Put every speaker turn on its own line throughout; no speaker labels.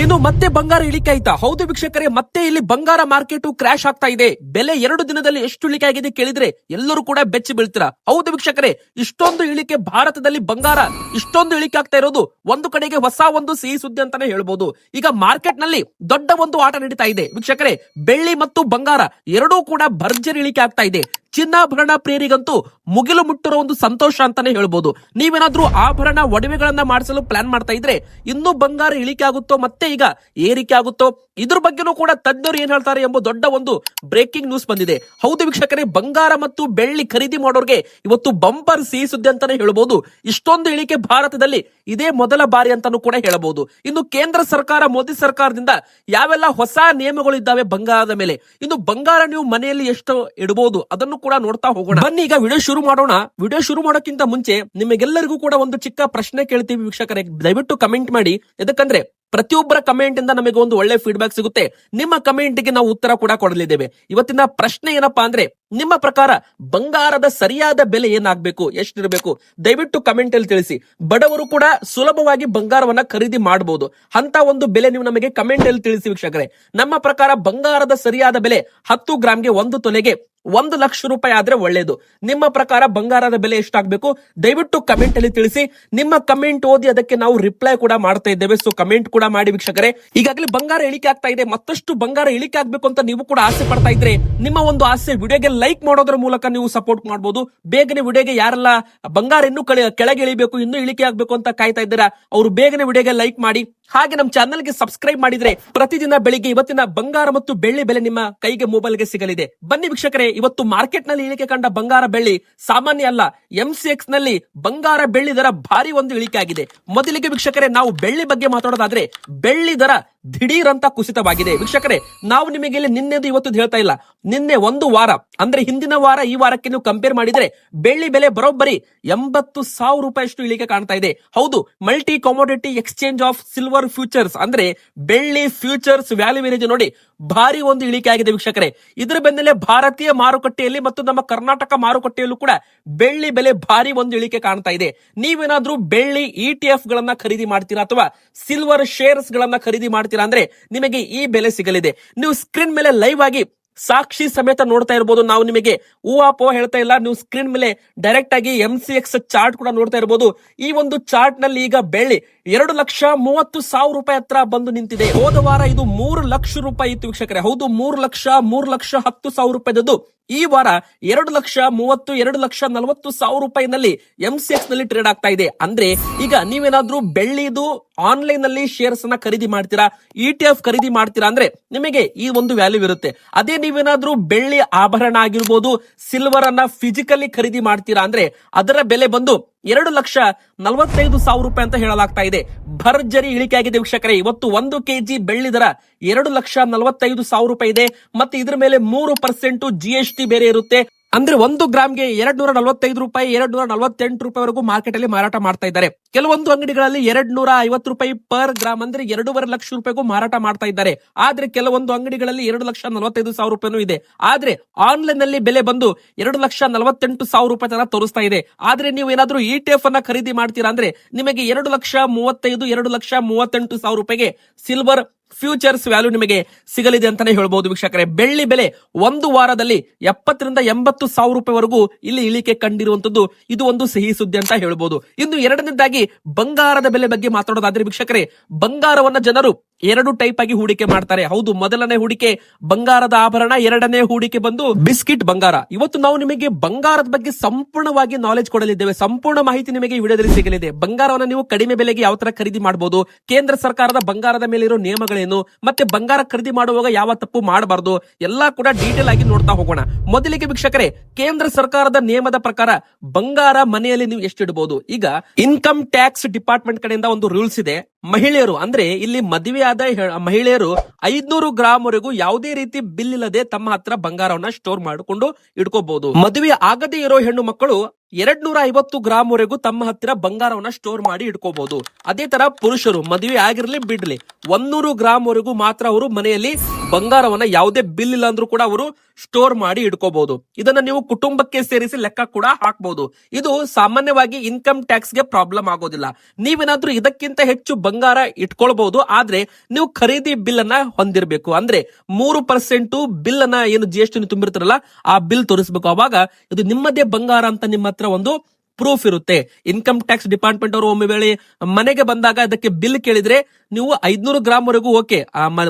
ಏನು ಮತ್ತೆ ಬಂಗಾರ ಇಳಿಕೆ ಆಯ್ತಾ? ಹೌದು ವೀಕ್ಷಕರೇ, ಮತ್ತೆ ಇಲ್ಲಿ ಬಂಗಾರ ಮಾರ್ಕೆಟ್ ಕ್ರಾಶ್ ಆಗ್ತಾ ಇದೆ. ಬೆಲೆ 2 ದಿನದಲ್ಲಿ ಎಷ್ಟು ಇಳಿಕೆ ಆಗಿದೆ ಕೇಳಿದ್ರೆ ಎಲ್ಲರೂ ಕೂಡ ಬೆಚ್ಚಿ ಬೀಳ್ತೀರಾ. ಹೌದು ವೀಕ್ಷಕರೇ, ಇಷ್ಟೊಂದು ಇಳಿಕೆ ಭಾರತದಲ್ಲಿ ಬಂಗಾರ ಇಷ್ಟೊಂದು ಇಳಿಕೆ ಆಗ್ತಾ ಇರೋದು ಒಂದು ಕಡೆಗೆ ಹೊಸ ಒಂದು ಸಿಹಿ ಸುದ್ದಿ ಅಂತಾನೆ ಹೇಳ್ಬೋದು. ಈಗ ಮಾರ್ಕೆಟ್ ನಲ್ಲಿ ದೊಡ್ಡ ಒಂದು ಆಟ ನಡೀತಾ ಇದೆ ವೀಕ್ಷಕರೇ. ಬೆಳ್ಳಿ ಮತ್ತು ಬಂಗಾರ ಎರಡೂ ಕೂಡ ಭರ್ಜರಿ ಇಳಿಕೆ ಆಗ್ತಾ ಇದೆ. ಚಿನ್ನಾಭರಣ ಪ್ರಿಯರಿಗಂತೂ ಮುಗಿಲು ಮುಟ್ಟಿರೋ ಒಂದು ಸಂತೋಷ ಅಂತಾನೆ ಹೇಳ್ಬೋದು. ನೀವೇನಾದ್ರೂ ಆಭರಣ ಒಡವೆಗಳನ್ನ ಮಾಡಿಸಲು ಪ್ಲಾನ್ ಮಾಡ್ತಾ ಇದ್ರೆ ಇನ್ನೂ ಬಂಗಾರ ಇಳಿಕೆ ಆಗುತ್ತೋ ಮತ್ತೆ ಈಗ ಏರಿಕೆ ಆಗುತ್ತೋ ಇದ್ರ ಬಗ್ಗೆನೂ ಕೂಡ ತಜ್ಞರು ಏನ್ ಹೇಳ್ತಾರೆ ಎಂಬ ದೊಡ್ಡ ಒಂದು ಬ್ರೇಕಿಂಗ್ ನ್ಯೂಸ್ ಬಂದಿದೆ. ಹೌದು ವೀಕ್ಷಕರೇ, ಬಂಗಾರ ಮತ್ತು ಬೆಳ್ಳಿ ಖರೀದಿ ಮಾಡೋರ್ಗೆ ಇವತ್ತು ಬಂಪರ್ ಸಿಹಿ ಸುದ್ದಿ ಅಂತಾನೆ ಹೇಳ್ಬೋದು. ಇಷ್ಟೊಂದು ಇಳಿಕೆ ಭಾರತದಲ್ಲಿ ಇದೇ ಮೊದಲ ಬಾರಿ ಅಂತಾನೂ ಕೂಡ ಹೇಳಬಹುದು. ಇನ್ನು ಕೇಂದ್ರ ಸರ್ಕಾರ, ಮೋದಿ ಸರ್ಕಾರದಿಂದ ಯಾವೆಲ್ಲ ಹೊಸ ನಿಯಮಗಳು ಇದ್ದಾವೆ ಬಂಗಾರದ ಮೇಲೆ, ಇನ್ನು ಬಂಗಾರ ನೀವು ಮನೆಯಲ್ಲಿ ಎಷ್ಟು ಇಡಬಹುದು ಅದನ್ನು ಕೂಡ ನೋಡ್ತಾ ಹೋಗೋಣ. ಬನ್ನಿ ಈಗ ವಿಡಿಯೋ ಶುರು ಮಾಡೋಣ. ವಿಡಿಯೋ ಶುರು ಮಾಡೋಕ್ಕಿಂತ ಮುಂಚೆ ನಿಮಗೆಲ್ಲರಿಗೂ ಕೂಡ ಒಂದು ಚಿಕ್ಕ ಪ್ರಶ್ನೆ ಕೇಳ್ತೀವಿ ವೀಕ್ಷಕರೇ, ದಯವಿಟ್ಟು ಕಮೆಂಟ್ ಮಾಡಿ. ಯಾಕಂದ್ರೆ ಪ್ರತಿಯೊಬ್ಬರ ಕಮೆಂಟ್ ಇಂದ ನಮಗೆ ಒಂದು ಒಳ್ಳೆ ಫೀಡ್ಬ್ಯಾಕ್ ಸಿಗುತ್ತೆ. ನಿಮ್ಮ ಕಮೆಂಟ್ ಗೆ ನಾವು ಉತ್ತರ ಕೂಡ ಕೊಡಲಿದ್ದೇವೆ. ಇವತ್ತಿನ ಪ್ರಶ್ನೆ ಏನಪ್ಪಾ ಅಂದ್ರೆ, ನಿಮ್ಮ ಪ್ರಕಾರ ಬಂಗಾರದ ಸರಿಯಾದ ಬೆಲೆ ಏನಾಗಬೇಕು, ಎಷ್ಟಿರಬೇಕು? ದಯವಿಟ್ಟು ಕಮೆಂಟ್ ಅಲ್ಲಿ ತಿಳಿಸಿ. ಬಡವರು ಕೂಡ ಸುಲಭವಾಗಿ ಬಂಗಾರವನ್ನ ಖರೀದಿ ಮಾಡಬಹುದು ಅಂತ ಒಂದು ಬೆಲೆ ನೀವು ನಮಗೆ ಕಮೆಂಟ್ ಅಲ್ಲಿ ತಿಳಿಸಿ ವೀಕ್ಷಕರೇ. ನಮ್ಮ ಪ್ರಕಾರ ಬಂಗಾರದ ಸರಿಯಾದ ಬೆಲೆ 10 ಗ್ರಾಮ್ಗೆ 1 ತೊಲೆಗೆ 1 ಲಕ್ಷ ರೂಪಾಯಿ ಆದ್ರೆ ಒಳ್ಳೇದು. ನಿಮ್ಮ ಪ್ರಕಾರ ಬಂಗಾರದ ಬೆಲೆ ಎಷ್ಟಾಗಬೇಕು? ದಯವಿಟ್ಟು ಕಮೆಂಟ್ ಅಲ್ಲಿ ತಿಳಿಸಿ. ನಿಮ್ಮ ಕಮೆಂಟ್ ಓದಿ ಅದಕ್ಕೆ ನಾವು ರಿಪ್ಲೈ ಕೂಡ ಮಾಡ್ತಾ ಇದ್ದೇವೆ. ಸೊ ಕಮೆಂಟ್ ಕೂಡ ಮಾಡಿ ವೀಕ್ಷಕರೇ. ಈಗಾಗಲೇ ಬಂಗಾರ ಇಳಿಕೆ ಆಗ್ತಾ ಇದೆ. ಮತ್ತಷ್ಟು ಬಂಗಾರ ಇಳಿಕೆ ಆಗ್ಬೇಕು ಅಂತ ನೀವು ಕೂಡ ಆಸೆ ಪಡ್ತಾ ಇದ್ರೆ ನಿಮ್ಮ ಒಂದು ಆಸೆ ವಿಡಿಯೋಗೆ ಲೈಕ್ ಮಾಡೋದ್ರ ಮೂಲಕ ನೀವು ಸಪೋರ್ಟ್ ಮಾಡಬಹುದು. ಬೇಗನೆ ವಿಡಿಯೋಗೆ ಯಾರೆಲ್ಲ ಬಂಗಾರ ಇನ್ನೂ ಕೆಳಗೆ ಇಳಿಬೇಕು, ಇನ್ನೂ ಇಳಿಕೆ ಆಗ್ಬೇಕು ಅಂತ ಕಾಯ್ತಾ ಇದ್ದೀರಾ ಅವರು ಬೇಗನೆ ವಿಡಿಯೋಗೆ ಲೈಕ್ ಮಾಡಿ. ಹಾಗೆ ನಮ್ಮ ಚಾನಲ್ಗೆ ಸಬ್ಸ್ಕ್ರೈಬ್ ಮಾಡಿದ್ರೆ ಪ್ರತಿದಿನ ಬೆಳಿಗ್ಗೆ ಇವತ್ತಿನ ಬಂಗಾರ ಮತ್ತು ಬೆಳ್ಳಿ ಬೆಲೆ ನಿಮ್ಮ ಕೈಗೆ ಮೊಬೈಲ್ಗೆ ಸಿಗಲಿದೆ. ಬನ್ನಿ ವೀಕ್ಷಕರೇ, ಇವತ್ತು ಮಾರ್ಕೆಟ್ ನಲ್ಲಿ ಇಳಿಕೆ ಕಂಡ ಬಂಗಾರ ಬೆಳ್ಳಿ ಸಾಮಾನ್ಯ ಅಲ್ಲ. MCX ನಲ್ಲಿ ಬಂಗಾರ ಬೆಳ್ಳಿ ದರ ಭಾರಿ ಒಂದು ಇಳಿಕೆ ಆಗಿದೆ. ಮೊದಲಿಗೆ ವೀಕ್ಷಕರೇ, ನಾವು ಬೆಳ್ಳಿ ಬಗ್ಗೆ ಮಾತಾಡೋದಾದ್ರೆ ಬೆಳ್ಳಿ ದರ ದಿಢೀರ್ ಅಂತ ಕುಸಿತವಾಗಿದೆ ವೀಕ್ಷಕರೇ. ನಾವು ನಿಮಗೆ ಇಲ್ಲಿ ನಿನ್ನೆದು ಇವತ್ತು ಹೇಳ್ತಾ ಇಲ್ಲ, ನಿನ್ನೆ ಒಂದು ವಾರ ಅಂದ್ರೆ ಹಿಂದಿನ ವಾರ ಈ ವಾರಕ್ಕೆ ನೀವು ಕಂಪೇರ್ ಮಾಡಿದ್ರೆ ಬೆಳ್ಳಿ ಬೆಲೆ ಬರೋಬ್ಬರಿ 80,000 ರೂಪಾಯಿಷ್ಟು ಇಳಿಕೆ ಕಾಣ್ತಾ ಇದೆ. ಹೌದು, multi commodity exchange of silver futures ಅಂದ್ರೆ ಬೆಳ್ಳಿ ಫ್ಯೂಚರ್ಸ್ ವ್ಯಾಲ್ಯೂವೇಜ್ ನೋಡಿ ಭಾರಿ ಒಂದು ಇಳಿಕೆ ಆಗಿದೆ ವೀಕ್ಷಕರೇ. ಇದರ ಬೆನ್ನಲ್ಲೇ ಭಾರತೀಯ ಮಾರುಕಟ್ಟೆಯಲ್ಲಿ ಮತ್ತು ನಮ್ಮ ಕರ್ನಾಟಕ ಮಾರುಕಟ್ಟೆಯಲ್ಲೂ ಕೂಡ ಬೆಳ್ಳಿ ಬೆಲೆ ಭಾರಿ ಒಂದು ಇಳಿಕೆ ಕಾಣ್ತಾ ಇದೆ. ನೀವೇನಾದ್ರೂ ಬೆಳ್ಳಿ ETF ಗಳನ್ನ ಖರೀದಿ ಮಾಡ್ತೀರಾ ಅಥವಾ ಸಿಲ್ವರ್ ಶೇರ್ಸ್ ಗಳನ್ನ ಖರೀದಿ ಮಾಡ್ತೀರಾ ಅಂದ್ರೆ ನಿಮಗೆ ಈ ಬೆಲೆ ಸಿಗಲಿದೆ. ನೀವು ಸ್ಕ್ರೀನ್ ಮೇಲೆ ಲೈವ್ ಆಗಿ ಸಾಕ್ಷಿ ಸಮೇತ ನೋಡ್ತಾ ಇರಬಹುದು. ನಾವು ನಿಮಗೆ ಊಹಾಪೋ ಹೇಳ್ತಾ ಇಲ್ಲ, ನೀವು ಸ್ಕ್ರೀನ್ ಮೇಲೆ ಡೈರೆಕ್ಟ್ ಆಗಿ MCX ಚಾರ್ಟ್ ಕೂಡ ನೋಡ್ತಾ ಇರಬಹುದು. ಈ ಒಂದು ಚಾರ್ಟ್ ನಲ್ಲಿ ಈಗ ಬೆಳ್ಳಿ 2,30,000 ರೂಪಾಯಿ ಹತ್ರ ಬಂದು ನಿಂತಿದೆ. ಹೋದ ವಾರ ಇದು 3 ಲಕ್ಷ ರೂಪಾಯಿ ಇತ್ತು ವೀಕ್ಷಕರೇ. ಹೌದು, 3,10,000 ರೂಪಾಯಿದ್ದು ಈ ವಾರ 2,30,000 2,40,000 ರೂಪಾಯಿನಲ್ಲಿ MCX ನಲ್ಲಿ ಟ್ರೇಡ್ ಆಗ್ತಾ ಇದೆ. ಅಂದ್ರೆ ಈಗ ನೀವೇನಾದ್ರೂ ಬೆಳ್ಳಿದು ಆನ್ಲೈನ್ ನಲ್ಲಿ ಶೇರ್ಸ್ ಅನ್ನ ಖರೀದಿ ಮಾಡ್ತೀರಾ, ETF ಖರೀದಿ ಮಾಡ್ತೀರಾ ಅಂದ್ರೆ ನಿಮಗೆ ಈ ಒಂದು ವ್ಯಾಲ್ಯೂ ಇರುತ್ತೆ. ಅದೇ ನೀವೇನಾದ್ರೂ ಬೆಳ್ಳಿ ಆಭರಣ ಆಗಿರ್ಬೋದು, ಸಿಲ್ವರ್ ಅನ್ನ ಫಿಸಿಕಲಿ ಖರೀದಿ ಮಾಡ್ತೀರಾ ಅಂದ್ರೆ ಅದರ ಬೆಲೆ ಬಂದು 2,45,000 ರೂಪಾಯಿ ಅಂತ ಹೇಳಲಾಗ್ತಾ ಇದೆ. ಭರ್ಜರಿ ಇಳಿಕೆ ಆಗಿದೆ ವೀಕ್ಷಕರೇ. ಇವತ್ತು 1 kg ಬೆಳ್ಳಿ ದರ 2,45,000 ರೂಪಾಯಿ ಇದೆ. ಮತ್ತೆ ಇದ್ರ ಮೇಲೆ 3% GST ಬೇರೆ ಇರುತ್ತೆ. ಅಂದ್ರೆ 1 ಗ್ರಾಮ್ಗೆ 245 ರೂಪಾಯಿ 248 ರೂಪಾಯಿವರೆಗೂ ಮಾರ್ಕೆಟ್ ಅಲ್ಲಿ ಮಾರಾಟ ಮಾಡ್ತಾ ಇದ್ದಾರೆ. ಕೆಲವೊಂದು ಅಂಗಡಿಗಳಲ್ಲಿ 250 ರೂಪಾಯಿ ಪರ್ ಗ್ರಾಮ್ ಅಂದ್ರೆ 2.5 ಲಕ್ಷ ರೂಪಾಯಿಗೂ ಮಾರಾಟ ಮಾಡ್ತಾ ಇದ್ದಾರೆ. ಆದ್ರೆ ಕೆಲವೊಂದು ಅಂಗಡಿಗಳಲ್ಲಿ 2,45,000 ರೂಪಾಯಿನೂ ಇದೆ. ಆದ್ರೆ ಆನ್ಲೈನ್ ನಲ್ಲಿ ಬೆಲೆ ಬಂದು 2,48,000 ರೂಪಾಯಿ ತರ ತೋರಿಸ್ತಾ ಇದೆ. ಆದ್ರೆ ನೀವು ಏನಾದ್ರೂ ETF ಅನ್ನ ಖರೀದಿ ಮಾಡ್ತೀರಾ ಅಂದ್ರೆ ನಿಮಗೆ 2,35,000 2,38,000 ರೂಪಾಯಿಗೆ ಸಿಲ್ವರ್ ಫ್ಯೂಚರ್ಸ್ ವ್ಯಾಲ್ಯೂ ನಿಮಗೆ ಸಿಗಲಿದೆ ಅಂತಾನೆ ಹೇಳ್ಬಹುದು ವೀಕ್ಷಕರೇ. ಬೆಳ್ಳಿ ಬೆಲೆ ಒಂದು ವಾರದಲ್ಲಿ 70,000 ರೂಪಾಯಿವರೆಗೂ ಇಲ್ಲಿ ಇಳಿಕೆ ಕಂಡಿರುವಂತದ್ದು ಇದು ಒಂದು ಸಿಹಿ ಸುದ್ದಿ ಅಂತ ಹೇಳ್ಬಹುದು. ಇನ್ನು ಎರಡನೇದಾಗಿ ಬಂಗಾರದ ಬೆಲೆ ಬಗ್ಗೆ ಮಾತಾಡೋದಾದ್ರೆ ವೀಕ್ಷಕರೇ, ಬಂಗಾರವನ್ನ ಜನರು 2 ಟೈಪ್ ಆಗಿ ಹೂಡಿಕೆ ಮಾಡ್ತಾರೆ. ಹೌದು, ಮೊದಲನೇ ಹೂಡಿಕೆ ಬಂಗಾರದ ಆಭರಣ, ಎರಡನೇ ಹೂಡಿಕೆ ಬಂದು ಬಿಸ್ಕಿಟ್ ಬಂಗಾರ. ಇವತ್ತು ನಾವು ನಿಮಗೆ ಬಂಗಾರದ ಬಗ್ಗೆ ಸಂಪೂರ್ಣವಾಗಿ ನಾಲೆಜ್ ಕೊಡಲಿದ್ದೇವೆ. ಸಂಪೂರ್ಣ ಮಾಹಿತಿ ನಿಮಗೆ ಈ ವಿಡಿಯೋದಲ್ಲಿ ಸಿಗಲಿದೆ. ಬಂಗಾರವನ್ನ ನೀವು ಕಡಿಮೆ ಬೆಲೆಗೆ ಯಾವ ತರ ಖರೀದಿ ಮಾಡಬಹುದು, ಕೇಂದ್ರ ಸರ್ಕಾರದ ಬಂಗಾರದ ಮೇಲೆ ಇರೋ ನಿಯಮಗಳೇನು, ಮತ್ತೆ ಬಂಗಾರ ಖರೀದಿ ಮಾಡುವಾಗ ಯಾವ ತಪ್ಪು ಮಾಡಬಾರದು, ಎಲ್ಲಾ ಕೂಡ ಡೀಟೇಲ್ ಆಗಿ ನೋಡ್ತಾ ಹೋಗೋಣ. ಮೊದಲಿಗೆ ವೀಕ್ಷಕರೇ, ಕೇಂದ್ರ ಸರ್ಕಾರದ ನಿಯಮದ ಪ್ರಕಾರ ಬಂಗಾರ ಮನೆಯಲ್ಲಿ ನೀವು ಎಷ್ಟಿಡಬಹುದು. ಈಗ ಇನ್ಕಮ್ ಟ್ಯಾಕ್ಸ್ ಡಿಪಾರ್ಟ್ಮೆಂಟ್ ಕಡೆಯಿಂದ ಒಂದು ರೂಲ್ಸ್ ಇದೆ. ಮಹಿಳೆಯರು ಅಂದ್ರೆ ಇಲ್ಲಿ ಮದುವೆ ಆದ ಮಹಿಳೆಯರು 500 ಗ್ರಾಮ್ ವರೆಗೂ ಯಾವುದೇ ರೀತಿ ಬಿಲ್ ಇಲ್ಲದೆ ತಮ್ಮ ಹತ್ರ ಬಂಗಾರವನ್ನ ಸ್ಟೋರ್ ಮಾಡಿಕೊಂಡು ಇಟ್ಕೋಬಹುದು. ಮದುವೆ ಆಗದೇ ಇರೋ ಹೆಣ್ಣು ಮಕ್ಕಳು 250 ಗ್ರಾಮ್ ವರೆಗೂ ತಮ್ಮ ಹತ್ತಿರ ಬಂಗಾರವನ್ನ ಸ್ಟೋರ್ ಮಾಡಿ ಇಟ್ಕೋಬಹುದು. ಅದೇ ತರ ಪುರುಷರು ಮದುವೆ ಆಗಿರ್ಲಿ ಬಿಡ್ಲಿ 100 ಗ್ರಾಮ್ ವರೆಗೂ ಮಾತ್ರ ಅವರು ಮನೆಯಲ್ಲಿ ಬಂಗಾರವನ್ನ ಯಾವುದೇ ಬಿಲ್ ಇಲ್ಲ ಅಂದ್ರೂ ಕೂಡ ಅವರು ಸ್ಟೋರ್ ಮಾಡಿ ಇಟ್ಕೋಬಹುದು. ಇದನ್ನ ನೀವು ಕುಟುಂಬಕ್ಕೆ ಸೇರಿಸಿ ಲೆಕ್ಕ ಕೂಡ ಹಾಕಬಹುದು. ಇದು ಸಾಮಾನ್ಯವಾಗಿ ಇನ್ಕಮ್ ಟ್ಯಾಕ್ಸ್ ಗೆ ಪ್ರಾಬ್ಲಮ್ ಆಗೋದಿಲ್ಲ. ನೀವೇನಾದ್ರೂ ಇದಕ್ಕಿಂತ ಹೆಚ್ಚು ಬಂಗಾರ ಇಟ್ಕೊಳ್ಬಹುದು, ಆದ್ರೆ ನೀವು ಖರೀದಿ ಬಿಲ್ ಅನ್ನ ಹೊಂದಿರಬೇಕು. ಅಂದ್ರೆ 3% ಬಿಲ್ ಅನ್ನ ಏನು GST ತುಂಬಿರ್ತಾರಲ್ಲ ಆ ಬಿಲ್ ತೋರಿಸಬೇಕು. ಅವಾಗ ಇದು ನಿಮ್ಮದೇ ಬಂಗಾರ ಅಂತ ನಿಮ್ಮ ಹತ್ರ ಒಂದು ಪ್ರೂಫ್ ಇರುತ್ತೆ. ಇನ್ಕಮ್ ಟ್ಯಾಕ್ಸ್ ಡಿಪಾರ್ಟ್ಮೆಂಟ್ ಅವರು ಒಮ್ಮೆ ವೇಳೆ ಮನೆಗೆ ಬಂದಾಗ ಅದಕ್ಕೆ ಬಿಲ್ ಕೇಳಿದ್ರೆ ನೀವು 500 ಗ್ರಾಮ್ ವರೆಗೂ ಓಕೆ,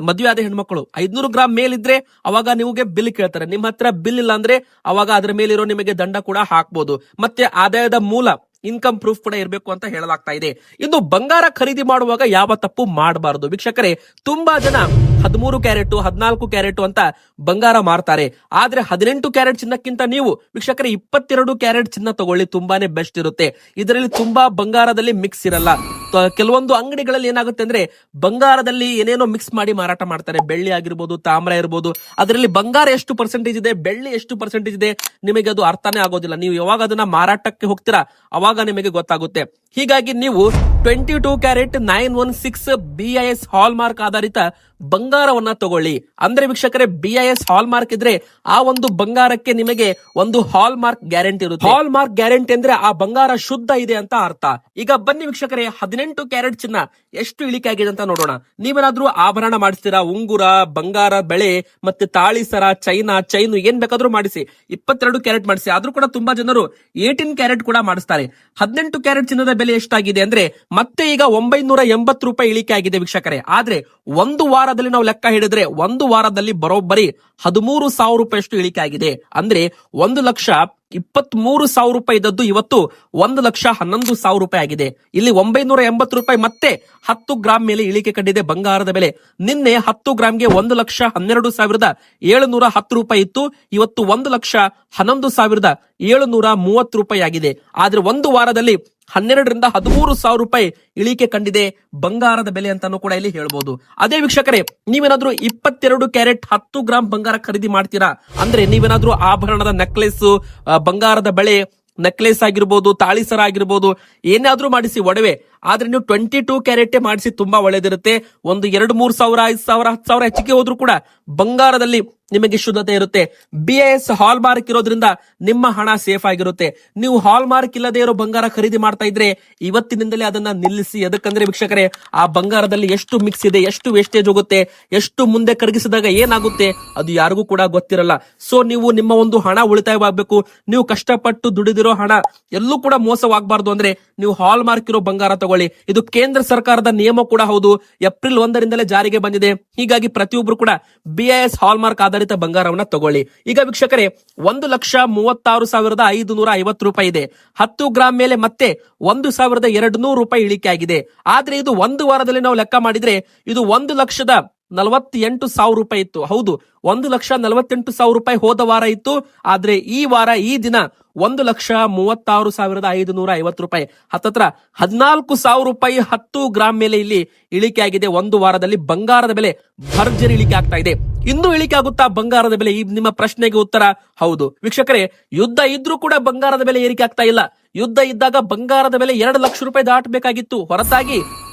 ಮದುವೆ ಆದ ಹೆಣ್ಮಕ್ಳು 500 ಗ್ರಾಮ್ ಮೇಲಿದ್ರೆ ಅವಾಗ ನಿಮಗೆ ಬಿಲ್ ಕೇಳ್ತಾರೆ. ನಿಮ್ಮ ಹತ್ರ ಬಿಲ್ ಇಲ್ಲ ಅಂದ್ರೆ ಅವಾಗ ಅದ್ರ ಮೇಲಿರೋ ನಿಮಗೆ ದಂಡ ಕೂಡ ಹಾಕ್ಬಹುದು. ಮತ್ತೆ ಆದಾಯದ ಮೂಲ ಇನ್ಕಮ್ ಪ್ರೂಫ್ ಕೂಡ ಇರಬೇಕು ಅಂತ ಹೇಳಲಾಗ್ತಾ ಇದೆ. ಇನ್ನು ಬಂಗಾರ ಖರೀದಿ ಮಾಡುವಾಗ ಯಾವ ತಪ್ಪು ಮಾಡಬಾರದು ವೀಕ್ಷಕರೇ. ತುಂಬಾ ಜನ 13 ಕ್ಯಾರೆಟ್ 14 ಕ್ಯಾರೆಟ್ ಅಂತ ಬಂಗಾರ ಮಾರ್ತಾರೆ. ಆದ್ರೆ 18 ಕ್ಯಾರೆಟ್ ಚಿನ್ನಕ್ಕಿಂತ ನೀವು ವೀಕ್ಷಕರೇ 22 ಕ್ಯಾರೆಟ್ ಚಿನ್ನ ತಗೊಳ್ಳಿ, ತುಂಬಾನೇ ಬೆಸ್ಟ್ ಇರುತ್ತೆ. ಇದರಲ್ಲಿ ತುಂಬಾ ಬಂಗಾರದಲ್ಲಿ ಮಿಕ್ಸ್ ಇರಲ್ಲ. ಕೆಲವೊಂದು ಅಂಗಡಿಗಳಲ್ಲಿ ಏನಾಗುತ್ತೆ ಅಂದ್ರೆ ಬಂಗಾರದಲ್ಲಿ ಏನೇನೋ ಮಿಕ್ಸ್ ಮಾಡಿ ಮಾರಾಟ ಮಾಡ್ತಾರೆ. ಬೆಳ್ಳಿ ಆಗಿರ್ಬೋದು, ತಾಮ್ರ ಇರ್ಬೋದು, ಅದರಲ್ಲಿ ಬಂಗಾರ ಎಷ್ಟು ಪರ್ಸೆಂಟೇಜ್ ಇದೆ, ಬೆಳ್ಳಿ ಎಷ್ಟು ಪರ್ಸೆಂಟೇಜ್ ಇದೆ, ನಿಮಗೆ ಅದು ಅರ್ಥನೇ ಆಗೋದಿಲ್ಲ. ನೀವು ಯಾವಾಗ ಅದನ್ನ ಮಾರಾಟಕ್ಕೆ ಹೋಗ್ತೀರಾ ಅವಾಗ ನಿಮಗೆ ಗೊತ್ತಾಗುತ್ತೆ. ಹೀಗಾಗಿ ನೀವು 22 ಕ್ಯಾರೆಟ್ 916 BIS ಹಾಲ್ ಮಾರ್ಕ್ ಆಧಾರಿತ ಬಂಗಾರವನ್ನ ತಗೊಳ್ಳಿ. ಅಂದ್ರೆ ವೀಕ್ಷಕರೇ BIS ಹಾಲ್ ಮಾರ್ಕ್ ಇದ್ರೆ ಆ ಒಂದು ಬಂಗಾರಕ್ಕೆ ನಿಮಗೆ ಒಂದು ಹಾಲ್ ಮಾರ್ಕ್ ಗ್ಯಾರಂಟಿ ಇರುತ್ತೆ. ಹಾಲ್ ಮಾರ್ಕ್ ಗ್ಯಾರಂಟಿ ಅಂದ್ರೆ ಆ ಬಂಗಾರ ಶುದ್ಧ ಇದೆ ಅಂತ ಅರ್ಥ. ಈಗ ಬನ್ನಿ ವೀಕ್ಷಕರೇ, 18 ಕ್ಯಾರೆಟ್ ಚಿನ್ನ ಎಷ್ಟು ಇಳಿಕೆ ಆಗಿದೆ ಅಂತ ನೋಡೋಣ. ನೀವೇನಾದ್ರೂ ಆಭರಣ ಮಾಡಿಸ್ತೀರಾ, ಉಂಗುರ, ಬಂಗಾರ ಬೆಳೆ, ಮತ್ತೆ ತಾಳಿ ಸರ, ಚೈನು ಏನ್ ಬೇಕಾದ್ರೂ ಮಾಡಿಸಿ. 22 ಕ್ಯಾರೆಟ್ ಮಾಡಿಸಿ. ಆದ್ರೂ ಕೂಡ ತುಂಬಾ ಜನರು 18 ಕ್ಯಾರೆಟ್ ಕೂಡ ಮಾಡಿಸ್ತಾರೆ. 18 ಕ್ಯಾರೆಟ್ ಚಿನ್ನದ ಬೆಲೆ ಎಷ್ಟಾಗಿದೆ ಅಂದ್ರೆ ಮತ್ತೆ ಈಗ 980 ರೂಪಾಯಿ ಇಳಿಕೆ ಆಗಿದೆ ವೀಕ್ಷಕರೇ. ಆದ್ರೆ ಒಂದು ವಾರದಲ್ಲಿ ನಾವು ಲೆಕ್ಕ ಹಿಡಿದ್ರೆ ಒಂದು ವಾರದಲ್ಲಿ ಬರೋಬ್ಬರಿ 13,000 ರೂಪಾಯಿ ಅಷ್ಟು ಇಳಿಕೆ ಆಗಿದೆ. ಅಂದ್ರೆ 1,23,000 ರೂಪಾಯಿ ಇದ್ದದ್ದು ಇವತ್ತು 1,11,000 ರೂಪಾಯಿ ಆಗಿದೆ. ಇಲ್ಲಿ 980 ರೂಪಾಯಿ ಮತ್ತೆ 10 ಗ್ರಾಮ್ ಮೇಲೆ ಇಳಿಕೆ ಕಂಡಿದೆ ಬಂಗಾರದ ಬೆಲೆ. ನಿನ್ನೆ 10 ಗ್ರಾಮ್ಗೆ 1,12,710 ರೂಪಾಯಿ ಇತ್ತು. ಇವತ್ತು 1,11,730 ರೂಪಾಯಿ ಆಗಿದೆ. ಆದ್ರೆ ಒಂದು ವಾರದಲ್ಲಿ 12ರಿಂದ 13,000 ರೂಪಾಯಿ ಇಳಿಕೆ ಕಂಡಿದೆ ಬಂಗಾರದ ಬೆಲೆ ಅಂತಾನು ಕೂಡ ಇಲ್ಲಿ ಹೇಳ್ಬೋದು. ಅದೇ ವೀಕ್ಷಕರೇ, ನೀವೇನಾದ್ರೂ 22 ಕ್ಯಾರೆಟ್ 10 ಗ್ರಾಮ್ ಬಂಗಾರ ಖರೀದಿ ಮಾಡ್ತೀರಾ ಅಂದ್ರೆ ನೀವೇನಾದ್ರೂ ಆಭರಣದ ನೆಕ್ಲೆಸ್, ಬಂಗಾರದ ಬೆಳೆ ನೆಕ್ಲೆಸ್ ಆಗಿರ್ಬೋದು, ತಾಳಿ ಸರ ಆಗಿರ್ಬೋದು, ಏನಾದ್ರೂ ಮಾಡಿಸಿ ಒಡವೆ. ಆದ್ರೆ ನೀವು 22 ಕ್ಯಾರೆಟ್ ಮಾಡಿಸಿ ತುಂಬಾ ಒಳ್ಳೇದಿರುತ್ತೆ. ಒಂದು 2-3 ಸಾವಿರ 5,000 10,000 ಹೆಚ್ಚಿಗೆ ಹೋದ್ರೂ ಕೂಡ ಬಂಗಾರದಲ್ಲಿ ನಿಮಗೆ ಶುದ್ಧತೆ ಇರುತ್ತೆ. BIS ಹಾಲ್ ಮಾರ್ಕ್ ಇರೋದ್ರಿಂದ ನಿಮ್ಮ ಹಣ ಸೇಫ್ ಆಗಿರುತ್ತೆ. ನೀವು ಹಾಲ್ ಮಾರ್ಕ್ ಇಲ್ಲದೆ ಇರೋ ಬಂಗಾರ ಖರೀದಿ ಮಾಡ್ತಾ ಇದ್ರೆ ಇವತ್ತಿನಿಂದಲೇ ಅದನ್ನ ನಿಲ್ಲಿಸಿ. ಅದಕ್ಕಂದ್ರೆ ವೀಕ್ಷಕರೇ, ಆ ಬಂಗಾರದಲ್ಲಿ ಎಷ್ಟು ಮಿಕ್ಸ್ ಇದೆ, ಎಷ್ಟು ವೇಸ್ಟೇಜ್ ಹೋಗುತ್ತೆ, ಎಷ್ಟು ಮುಂದೆ ಕರಗಿಸಿದಾಗ ಏನಾಗುತ್ತೆ ಅದು ಯಾರಿಗೂ ಕೂಡ ಗೊತ್ತಿರಲ್ಲ. ಸೊ ನೀವು ನಿಮ್ಮ ಒಂದು ಹಣ ಉಳಿತಾಯವಾಗಬೇಕು. ನೀವು ಕಷ್ಟಪಟ್ಟು ದುಡಿದಿರೋ ಹಣ ಎಲ್ಲೂ ಕೂಡ ಮೋಸವಾಗಬಾರ್ದು ಅಂದ್ರೆ ನೀವು ಹಾಲ್ ಮಾರ್ಕ್ ಇರೋ ಬಂಗಾರ ತಗೊಳ್ಳಿ. ಇದು ಕೇಂದ್ರ ಸರ್ಕಾರದ ನಿಯಮ ಕೂಡ ಹೌದು. ಏಪ್ರಿಲ್ 1ರಿಂದಲೇ ಜಾರಿಗೆ ಬಂದಿದೆ. ಹೀಗಾಗಿ ಪ್ರತಿಯೊಬ್ರು ಕೂಡ BIS ಹಾಲ್ ಮಾರ್ಕ್ ಆಧಾರಿತ ಬಂಗಾರವನ್ನ ತಗೊಳ್ಳಿ. ಈಗ ವೀಕ್ಷಕರೇ, 1,36,550 ರೂಪಾಯಿ ಇದೆ. 10 ಗ್ರಾಮ್ ಮೇಲೆ ಮತ್ತೆ 1,200 ರೂಪಾಯಿ ಇಳಿಕೆ ಆಗಿದೆ. ಆದ್ರೆ ಇದು ಒಂದು ವಾರದಲ್ಲಿ ನಾವು ಲೆಕ್ಕ ಮಾಡಿದ್ರೆ ಇದು 1,48,000 ರೂಪಾಯಿ ಇತ್ತು. ಹೌದು, 1,48,000 ರೂಪಾಯಿ ಹೋದ ವಾರ ಇತ್ತು. ಆದ್ರೆ ಈ ವಾರ ಈ ದಿನ 1,36,550 ರೂಪಾಯಿ, ಹತ್ತತ್ರ 14,000 ರೂಪಾಯಿ 10 ಗ್ರಾಮ್ ಮೇಲೆ ಇಲ್ಲಿ ಇಳಿಕೆ ಆಗಿದೆ. ಒಂದು ವಾರದಲ್ಲಿ ಬಂಗಾರದ ಬೆಲೆ ಭರ್ಜರಿ ಇಳಿಕೆ ಆಗ್ತಾ ಇದೆ. ಇನ್ನೂ ಇಳಿಕೆ ಆಗುತ್ತಾ ಬಂಗಾರದ ಬೆಲೆ? ಈ ನಿಮ್ಮ ಪ್ರಶ್ನೆಗೆ ಉತ್ತರ ಹೌದು ವೀಕ್ಷಕರೇ. ಯುದ್ಧ ಇದ್ರೂ ಕೂಡ ಬಂಗಾರದ ಬೆಲೆ ಏರಿಕೆ ಆಗ್ತಾ ಇಲ್ಲ. ಯುದ್ಧ ಇದ್ದಾಗ ಬಂಗಾರದ ಬೆಲೆ 2 ಲಕ್ಷ ರೂಪಾಯಿ ದಾಟಬೇಕಾಗಿತ್ತು. ಹೊರತಾಗಿ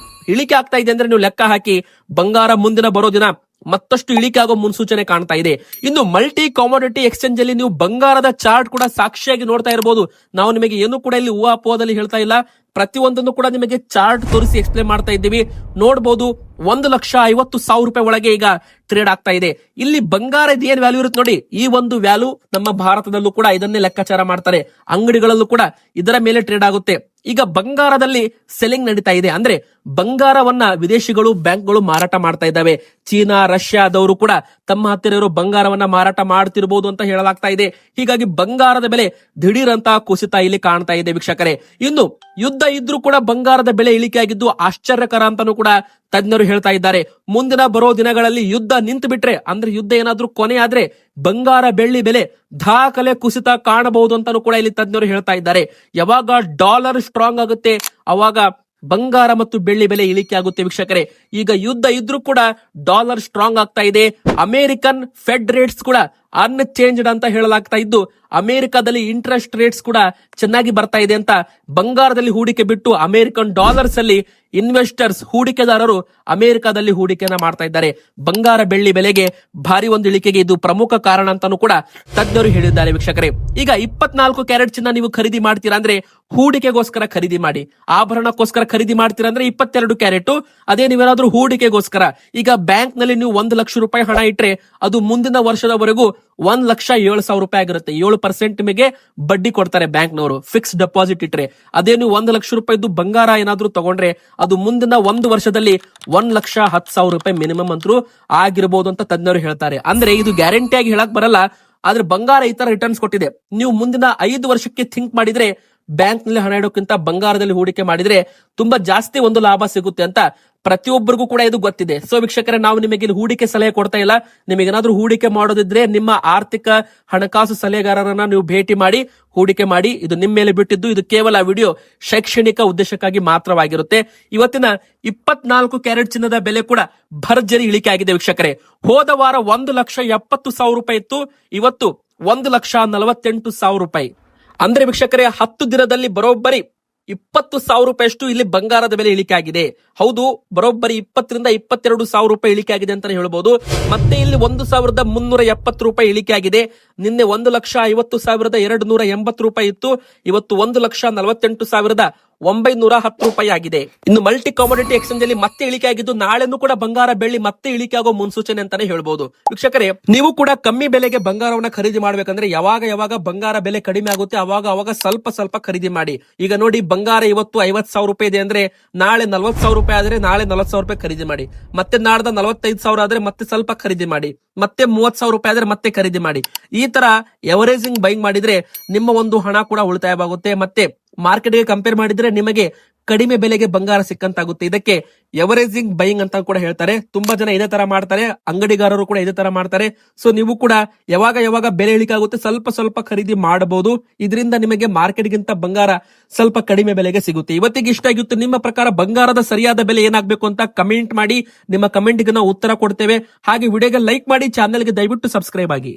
ಇಳಿಕೆ ಆಗ್ತಾ ಇದೆ ಅಂದ್ರೆ ನೀವು ಲೆಕ್ಕ ಹಾಕಿ, ಬಂಗಾರ ಮುಂದಿನ ಬರೋ ದಿನ ಮತ್ತಷ್ಟು ಇಳಿಕೆ ಆಗೋ ಮುನ್ಸೂಚನೆ ಕಾಣ್ತಾ ಇದೆ. ಇನ್ನು ಮಲ್ಟಿ ಕಾಮೋಡಿಟಿ ಎಕ್ಸ್ಚೇಂಜ್ ಅಲ್ಲಿ ನೀವು ಬಂಗಾರದ ಚಾರ್ಟ್ ಕೂಡ ಸಾಕ್ಷಿಯಾಗಿ ನೋಡ್ತಾ ಇರಬಹುದು. ನಾವು ನಿಮಗೆ ಏನು ಕೂಡ ಇಲ್ಲಿ ಊಹಾಪೋಹದಲ್ಲಿ ಹೇಳ್ತಾ ಇಲ್ಲ. ಪ್ರತಿಯೊಂದನ್ನು ಕೂಡ ನಿಮಗೆ ಚಾರ್ಟ್ ತೋರಿಸಿ ಎಕ್ಸ್ಪ್ಲೇನ್ ಮಾಡ್ತಾ ಇದ್ದೀವಿ. ನೋಡಬಹುದು, 1,50,000 ರೂಪಾಯಿ ಒಳಗೆ ಈಗ ಟ್ರೇಡ್ ಆಗ್ತಾ ಇದೆ. ಇಲ್ಲಿ ಬಂಗಾರದ ಏನ್ ವ್ಯಾಲ್ಯೂ ಇರುತ್ತೆ ನೋಡಿ, ಈ ಒಂದು ವ್ಯಾಲ್ಯೂ ನಮ್ಮ ಭಾರತದಲ್ಲೂ ಕೂಡ ಇದನ್ನೇ ಲೆಕ್ಕಾಚಾರ ಮಾಡ್ತಾರೆ. ಅಂಗಡಿಗಳಲ್ಲೂ ಕೂಡ ಇದರ ಮೇಲೆ ಟ್ರೇಡ್ ಆಗುತ್ತೆ. ಈಗ ಬಂಗಾರದಲ್ಲಿ ಸೆಲ್ಲಿಂಗ್ ನಡೀತಾ ಇದೆ. ಅಂದ್ರೆ ಬಂಗಾರವನ್ನ ವಿದೇಶಿಗಳು, ಬ್ಯಾಂಕ್ಗಳು ಮಾರಾಟ ಮಾಡ್ತಾ ಇದ್ದಾವೆ. ಚೀನಾ, ರಷ್ಯಾದವರು ಕೂಡ ತಮ್ಮ ಹತ್ತಿರ ಇರೋ ಬಂಗಾರವನ್ನ ಮಾರಾಟ ಮಾಡ್ತಿರ್ಬೋದು ಅಂತ ಹೇಳಲಾಗ್ತಾ ಇದೆ. ಹೀಗಾಗಿ ಬಂಗಾರದ ಬೆಲೆ ದಿಢೀರ್ ಅಂತ ಕುಸಿತ ಇಲ್ಲಿ ಕಾಣ್ತಾ ಇದೆ ವೀಕ್ಷಕರೇ. ಇನ್ನು ಯುದ್ಧ ಇದ್ರೂ ಕೂಡ ಬಂಗಾರದ ಬೆಲೆ ಇಳಿಕೆ ಆಗಿದ್ದು ಆಶ್ಚರ್ಯಕರ ಅಂತಾನೂ ಕೂಡ ತಜ್ಞರು ಹೇಳ್ತಾ ಇದ್ದಾರೆ. ಮುಂದಿನ ಬರೋ ದಿನಗಳಲ್ಲಿ ಯುದ್ಧ ನಿಂತು ಬಿಟ್ರೆ, ಅಂದ್ರೆ ಯುದ್ಧ ಏನಾದ್ರೂ ಕೊನೆ ಆದ್ರೆ ಬಂಗಾರ ಬೆಳ್ಳಿ ಬೆಲೆ ದಾಖಲೆ ಕುಸಿತ ಕಾಣಬಹುದು ಅಂತಾನೂ ಕೂಡ ಇಲ್ಲಿ ತಜ್ಞರು ಹೇಳ್ತಾ ಇದ್ದಾರೆ. ಯಾವಾಗ ಡಾಲರ್ ಸ್ಟ್ರಾಂಗ್ ಆಗುತ್ತೆ ಅವಾಗ ಬಂಗಾರ ಮತ್ತು ಬೆಳ್ಳಿ ಬೆಲೆ ಇಳಿಕೆ ಆಗುತ್ತೆ ವೀಕ್ಷಕರೇ. ಈಗ ಯುದ್ಧ ಇದ್ರೂ ಕೂಡ ಡಾಲರ್ ಸ್ಟ್ರಾಂಗ್ ಆಗ್ತಾ ಇದೆ. ಅಮೆರಿಕನ್ ಫೆಡ್ ರೇಟ್ಸ್ ಕೂಡ ಅನ್ಚೇಂಜ್ಡ್ ಅಂತ ಹೇಳಲಾಗ್ತಾ ಇದ್ದು, ಅಮೆರಿಕದಲ್ಲಿ ಇಂಟ್ರೆಸ್ಟ್ ರೇಟ್ಸ್ ಕೂಡ ಚೆನ್ನಾಗಿ ಬರ್ತಾ ಇದೆ ಅಂತ ಬಂಗಾರದಲ್ಲಿ ಹೂಡಿಕೆ ಬಿಟ್ಟು ಅಮೆರಿಕನ್ ಡಾಲರ್ಸ್ ಅಲ್ಲಿ ಇನ್ವೆಸ್ಟರ್ಸ್ ಹೂಡಿಕೆದಾರರು ಅಮೆರಿಕದಲ್ಲಿ ಹೂಡಿಕೆಯನ್ನ ಮಾಡ್ತಾ ಇದ್ದಾರೆ. ಬಂಗಾರ ಬೆಳ್ಳಿ ಬೆಲೆಗೆ ಭಾರಿ ಒಂದು ಇಳಿಕೆಗೆ ಇದು ಪ್ರಮುಖ ಕಾರಣ ಅಂತಾನೂ ಕೂಡ ತಜ್ಞರು ಹೇಳಿದ್ದಾರೆ ವೀಕ್ಷಕರೇ. ಈಗ 24 ಕ್ಯಾರೆಟ್ ಚಿನ್ನ ನೀವು ಖರೀದಿ ಮಾಡ್ತೀರಾ ಅಂದ್ರೆ ಹೂಡಿಕೆಗೋಸ್ಕರ ಖರೀದಿ ಮಾಡಿ. ಆಭರಣಕ್ಕೋಸ್ಕರ ಖರೀದಿ ಮಾಡ್ತೀರಾ ಅಂದ್ರೆ 22 ಕ್ಯಾರೆಟ್. ಅದೇ ನೀವೇನಾದ್ರೂ ಹೂಡಿಕೆಗೋಸ್ಕರ, ಈಗ ಬ್ಯಾಂಕ್ ನಲ್ಲಿ ನೀವು 1 ಲಕ್ಷ ರೂಪಾಯಿ ಹಣ ಇಟ್ರೆ ಅದು ಮುಂದಿನ ವರ್ಷದವರೆಗೂ 1,07,000 ರೂಪಾಯಿ ಆಗಿರುತ್ತೆ. 7% ನಿಮಗೆ ಬಡ್ಡಿ ಕೊಡ್ತಾರೆ ಬ್ಯಾಂಕ್ನವರು ಫಿಕ್ಸ್ ಡೆಪಾಸಿಟ್ ಇಟ್ರೆ. ಅದೇ ನೀವು 1 ಲಕ್ಷ ರೂಪಾಯಿದು ಬಂಗಾರ ಏನಾದ್ರೂ ತಗೊಂಡ್ರೆ ಅದು ಮುಂದಿನ 1 ವರ್ಷದಲ್ಲಿ 1,10,000 ರೂಪಾಯಿ ಮಿನಿಮಮ್ ಅಂತೂ ಆಗಿರಬಹುದು ಅಂತ ತಜ್ಞರು ಹೇಳ್ತಾರೆ. ಅಂದ್ರೆ ಇದು ಗ್ಯಾರಂಟಿಯಾಗಿ ಹೇಳಕ್ ಬರಲ್ಲ, ಆದ್ರೆ ಬಂಗಾರ ಈ ತರ ರಿಟರ್ನ್ಸ್ ಕೊಟ್ಟಿದೆ. ನೀವು ಮುಂದಿನ 5 ವರ್ಷಕ್ಕೆ ಥಿಂಕ್ ಮಾಡಿದ್ರೆ ಬ್ಯಾಂಕ್ ನಲ್ಲಿ ಹಣ ಇಡೋಕ್ಕಿಂತ ಬಂಗಾರದಲ್ಲಿ ಹೂಡಿಕೆ ಮಾಡಿದ್ರೆ ತುಂಬಾ ಜಾಸ್ತಿ ಒಂದು ಲಾಭ ಸಿಗುತ್ತೆ ಅಂತ ಪ್ರತಿಯೊಬ್ಬರಿಗೂ ಕೂಡ ಇದು ಗೊತ್ತಿದೆ. ಸೊ ವೀಕ್ಷಕರೇ, ನಾವು ನಿಮಗೆ ಇಲ್ಲಿ ಹೂಡಿಕೆ ಸಲಹೆ ಕೊಡ್ತಾ ಇಲ್ಲ. ನಿಮಗೇನಾದ್ರೂ ಹೂಡಿಕೆ ಮಾಡೋದಿದ್ರೆ ನಿಮ್ಮ ಆರ್ಥಿಕ ಹಣಕಾಸು ಸಲಹೆಗಾರರನ್ನ ನೀವು ಭೇಟಿ ಮಾಡಿ ಹೂಡಿಕೆ ಮಾಡಿ. ಇದು ನಿಮ್ಮ ಮೇಲೆ ಬಿಟ್ಟಿದ್ದು. ಇದು ಕೇವಲ ವಿಡಿಯೋ ಶೈಕ್ಷಣಿಕ ಉದ್ದೇಶಕ್ಕಾಗಿ ಮಾತ್ರವಾಗಿರುತ್ತೆ. ಇವತ್ತಿನ 24 ಕ್ಯಾರೆಟ್ ಚಿನ್ನದ ಬೆಲೆ ಕೂಡ ಭರ್ಜರಿ ಇಳಿಕೆ ಆಗಿದೆ ವೀಕ್ಷಕರೇ. ಹೋದ ವಾರ 1,70,000 ರೂಪಾಯಿ ಇತ್ತು, ಇವತ್ತು 1,48,000 ರೂಪಾಯಿ. ಅಂದ್ರೆ ವೀಕ್ಷಕರೇ, 10 ದಿನದಲ್ಲಿ ಬರೋಬ್ಬರಿ 20,000 ರೂಪಾಯಿಯಷ್ಟು ಇಲ್ಲಿ ಬಂಗಾರದ ಬೆಲೆ ಇಳಿಕೆ ಆಗಿದೆ. ಹೌದು, ಬರೋಬ್ಬರಿ 20ರಿಂದ 22,000 ರೂಪಾಯಿ ಇಳಿಕೆ ಆಗಿದೆ ಅಂತಾನೆ ಹೇಳ್ಬೋದು. ಮತ್ತೆ ಇಲ್ಲಿ 1,370 ರೂಪಾಯಿ ಇಳಿಕೆ ಆಗಿದೆ. ನಿನ್ನೆ 1,50,280 ರೂಪಾಯಿ ಇತ್ತು, ಇವತ್ತು 1,48,910 ರೂಪಾಯಿ ಆಗಿದೆ. ಇನ್ನು ಮಲ್ಟಿ ಕಾಮೋಡಿಟಿ ಎಕ್ಸ್ಚೇಂಜ್ ಅಲ್ಲಿ ಮತ್ತೆ ಇಳಿಕೆ ಆಗಿದ್ದು, ನಾಳೆನೂ ಕೂಡ ಬಂಗಾರ ಬೆಳ್ಳಿ ಮತ್ತೆ ಇಳಿಕೆ ಆಗೋ ಮುನ್ಸೂಚನೆ ಅಂತಾನೆ ಹೇಳ್ಬೋದು. ವೀಕ್ಷಕರೇ, ನೀವು ಕೂಡ ಕಮ್ಮಿ ಬೆಲೆಗೆ ಬಂಗಾರವನ್ನ ಖರೀದಿ ಮಾಡ್ಬೇಕಂದ್ರೆ ಯಾವಾಗ ಬಂಗಾರ ಬೆಲೆ ಕಡಿಮೆ ಆಗುತ್ತೆ ಅವಾಗ ಸ್ವಲ್ಪ ಖರೀದಿ ಮಾಡಿ. ಈಗ ನೋಡಿ, ಬಂಗಾರ ಇವತ್ತು 50,000 ರೂಪಾಯಿ ಇದೆ ಅಂದ್ರೆ ನಾಳೆ 40,000 ರೂಪಾಯಿ ಆದ್ರೆ ನಾಳೆ 40,000 ರೂಪಾಯಿ ಖರೀದಿ ಮಾಡಿ. ಮತ್ತೆ ನಾಡ್ದ 45,000 ಆದ್ರೆ ಮತ್ತೆ ಸ್ವಲ್ಪ ಖರೀದಿ ಮಾಡಿ. ಮತ್ತೆ 30,000 ರೂಪಾಯಿ ಆದ್ರೆ ಮತ್ತೆ ಖರೀದಿ ಮಾಡಿ. ಈ ತರ ಎವರೇಜಿಂಗ್ ಬೈಂಗ್ ಮಾಡಿದ್ರೆ ನಿಮ್ಮ ಒಂದು ಹಣ ಕೂಡ ಉಳಿತಾಯವಾಗುತ್ತೆ. ಮತ್ತೆ ಮಾರ್ಕೆಟ್ಗೆ ಕಂಪೇರ್ ಮಾಡಿದ್ರೆ ನಿಮಗೆ ಕಡಿಮೆ ಬೆಲೆಗೆ ಬಂಗಾರ ಸಿಕ್ಕಂತಾಗುತ್ತೆ. ಇದಕ್ಕೆ ಎವರೇಜಿಂಗ್ ಬೈಯಿಂಗ್ ಅಂತ ಕೂಡ ಹೇಳ್ತಾರೆ. ತುಂಬಾ ಜನ ಇದೇ ತರ ಮಾಡ್ತಾರೆ, ಅಂಗಡಿಗಾರರು ಕೂಡ ಇದೇ ತರ ಮಾಡ್ತಾರೆ. ಸೊ ನೀವು ಕೂಡ ಯಾವಾಗ ಬೆಲೆ ಇಳಿಕೆ ಆಗುತ್ತೆ ಸ್ವಲ್ಪ ಖರೀದಿ ಮಾಡಬಹುದು. ಇದರಿಂದ ನಿಮಗೆ ಮಾರ್ಕೆಟ್ಗಿಂತ ಬಂಗಾರ ಸ್ವಲ್ಪ ಕಡಿಮೆ ಬೆಲೆಗೆ ಸಿಗುತ್ತೆ. ಇವತ್ತಿಗೆ ಇಷ್ಟ ಆಗಿತ್ತು. ನಿಮ್ಮ ಪ್ರಕಾರ ಬಂಗಾರದ ಸರಿಯಾದ ಬೆಲೆ ಏನಾಗಬೇಕು ಅಂತ ಕಮೆಂಟ್ ಮಾಡಿ. ನಿಮ್ಮ ಕಮೆಂಟ್ಗೆ ನಾವು ಉತ್ತರ ಕೊಡ್ತೇವೆ. ಹಾಗೆ ವಿಡಿಯೋಗೆ ಲೈಕ್ ಮಾಡಿ, ಚಾನೆಲ್ಗೆ ದಯವಿಟ್ಟು ಸಬ್ಸ್ಕ್ರೈಬ್ ಆಗಿ.